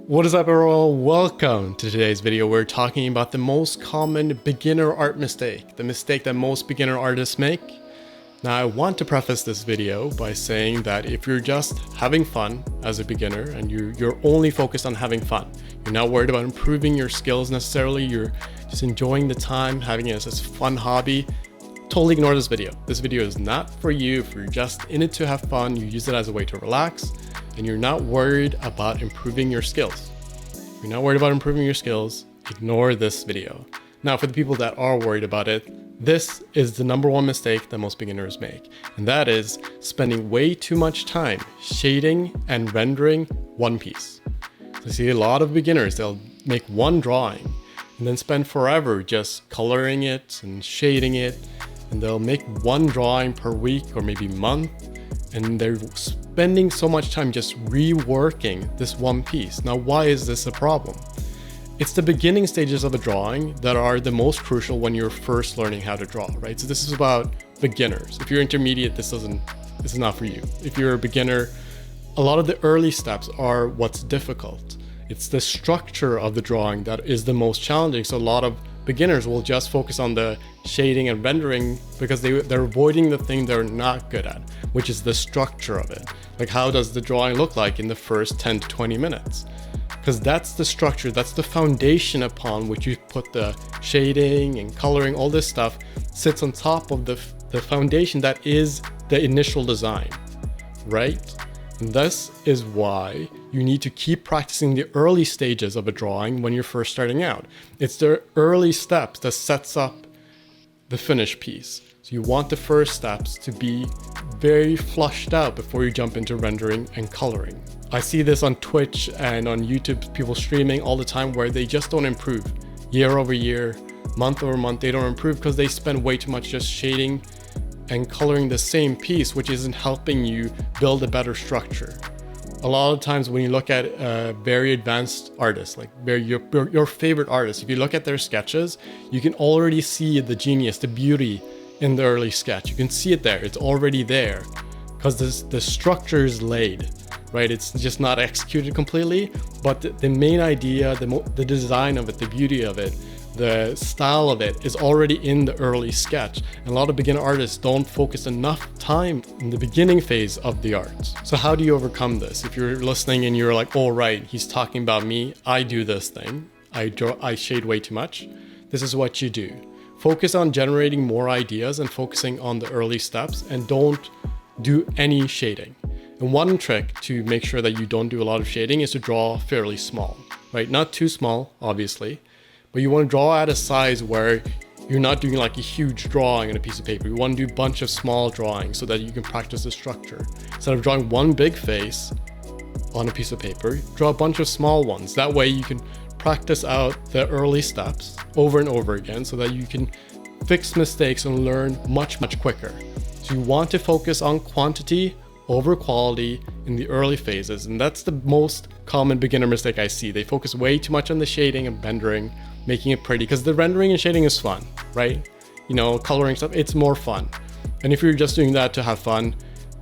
What is up, everyone? Welcome to today's video. We're talking about the most common beginner art mistake, the mistake that most beginner artists make. Now, I want to preface this video by saying that if you're just having fun as a beginner and you're only focused on having fun, you're not worried about improving your skills necessarily, you're just enjoying the time, having it as a fun hobby, totally ignore this video. This video is not for you. If you're just in it to have fun, you use it as a way to relax, and you're not worried about improving your skills. If you're not worried about improving your skills, ignore this video. Now, for the people that are worried about it, this is the number one mistake that most beginners make, and that is spending way too much time shading and rendering one piece. So I see a lot of beginners, they'll make one drawing and then spend forever just coloring it and shading it, and they'll make one drawing per week or maybe month, and they're spending so much time just reworking this one piece. Now, why is this a problem? It's the beginning stages of a drawing that are the most crucial when you're first learning how to draw, right? So this is about beginners. If you're intermediate, this is not for you. If you're a beginner, a lot of the early steps are what's difficult. It's the structure of the drawing that is the most challenging. So a lot of beginners will just focus on the shading and rendering because they're avoiding the thing they're not good at, which is the structure of it. Like, how does the drawing look like in the first 10 to 20 minutes? Because that's the structure, that's the foundation upon which you put the shading and coloring. All this stuff sits on top of the foundation that is the initial design, right? And this is why you need to keep practicing the early stages of a drawing when you're first starting out. It's the early steps that sets up the finished piece. So you want the first steps to be very flushed out before you jump into rendering and coloring. I see this on Twitch and on YouTube, people streaming all the time where they just don't improve. Year over year, month over month, they don't improve because they spend way too much just shading and coloring the same piece, which isn't helping you build a better structure. A lot of times when you look at very advanced artists, like your favorite artists, if you look at their sketches, you can already see the genius, the beauty in the early sketch. You can see it there, it's already there because the structure is laid, right? It's just not executed completely, but the main idea, the design of it, the beauty of it, the style of it is already in the early sketch. And a lot of beginner artists don't focus enough time in the beginning phase of the art. So how do you overcome this? If you're listening and you're like, oh right, he's talking about me, I do this thing, I shade way too much. This is what you do. Focus on generating more ideas and focusing on the early steps, and don't do any shading. And one trick to make sure that you don't do a lot of shading is to draw fairly small, right? Not too small, obviously, but you want to draw at a size where you're not doing like a huge drawing on a piece of paper. You want to do a bunch of small drawings so that you can practice the structure. Instead of drawing one big face on a piece of paper, draw a bunch of small ones. That way you can practice out the early steps over and over again so that you can fix mistakes and learn much, much quicker. So you want to focus on quantity over quality in the early phases, and that's the most common beginner mistake I see. They focus way too much on the shading and rendering, making it pretty, because the rendering and shading is fun, right? You know, coloring stuff, it's more fun. And if you're just doing that to have fun,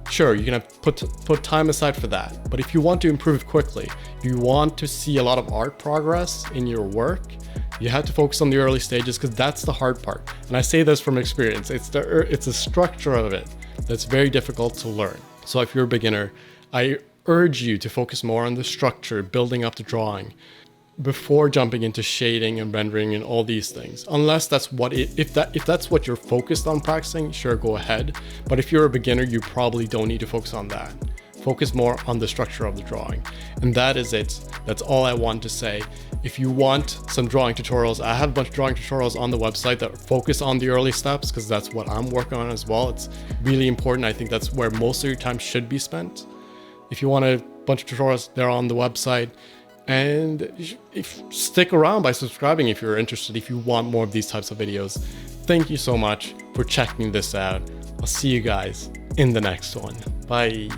sure, you can put time aside for that. But if you want to improve quickly, if you want to see a lot of art progress in your work, you have to focus on the early stages, because that's the hard part. And I say this from experience. It's the structure of it that's very difficult to learn. So if you're a beginner, I urge you to focus more on the structure, building up the drawing, before jumping into shading and rendering and all these things. Unless that's what if that's what you're focused on practicing, sure, go ahead. But if you're a beginner, you probably don't need to focus on that. Focus more on the structure of the drawing. And that is it. That's all I want to say. If you want some drawing tutorials, I have a bunch of drawing tutorials on the website that focus on the early steps, because that's what I'm working on as well. It's really important. I think that's where most of your time should be spent. If you want a bunch of tutorials, they're on the website. And stick around by subscribing if you're interested, if you want more of these types of videos. Thank you so much for checking this out. I'll see you guys in the next one. Bye.